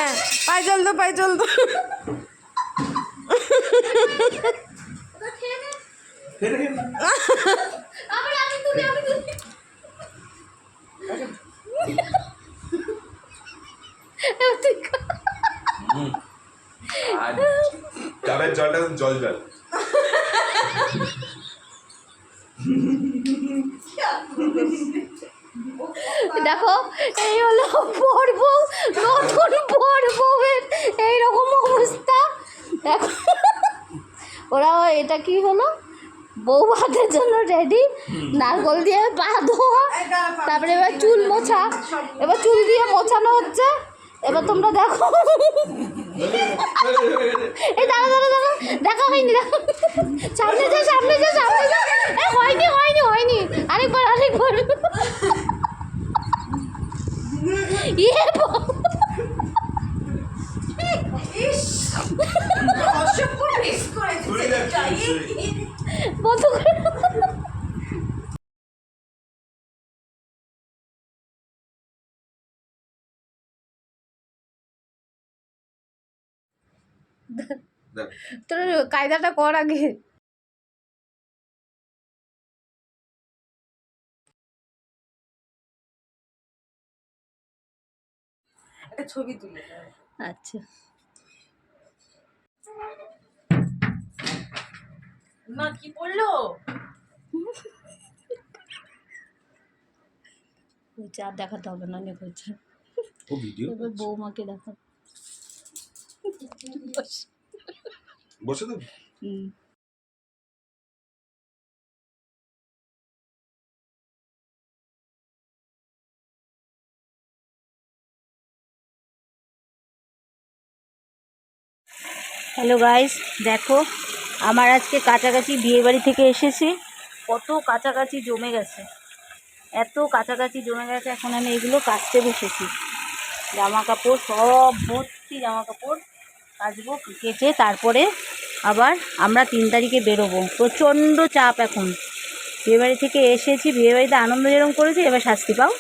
হ্যাঁ পায়ে জল দো পায়ে জল দো। ডাবের জলটা জল জল। দেখো এই হলো পর্ব, নতুন পর্বের এইরকম অবস্থা। দেখো ওরা এটা কি হলো, বউ ভাতের জন্য রেডি, নারকল দিয়ে পা ধোয়া, তারপরে এবার চুল মোছা, এবার চুল দিয়ে মোছানো হচ্ছে। এবার তোমরা দেখো, এই দাঁড়া দাঁড়া দাঁড়া, দেখা হয়নি, দেখো সামনে যা সামনে যা সামনে যা। হয়নি হয়নি হয়নি, আরেকবার আরেকবার। ইয়ে বন্ধ করে। তোর কায়দাটা কর আগে। একটা ছবি তুলে। আচ্ছা মা কি পড়লো? আর দেখাতে হবে না, অনেক হয়েছে। ও ভিডিও এবার বৌমাকে দেখা। বসে তো। হ্যালো গাইস, দেখো আমার আজকে কাছাকাছি বিয়েবাড়ি থেকে এসেছি। কত কাছাকাছি জমে গেছে, এত কাছাকাছি জমে গেছে। এখন আমি এগুলো কাচতে বসেছি, জামা কাপড় সব ভর্তি জামা কাপড় কাচবো, কেচে তারপরে আবার আমরা 3 তারিখে বেরোবো। প্রচণ্ড চাপ এখন, বিয়েবাড়ি থেকে এসেছি, বিয়েবাড়িতে আনন্দ যেরকম করেছি, এবার শাস্তি পাও।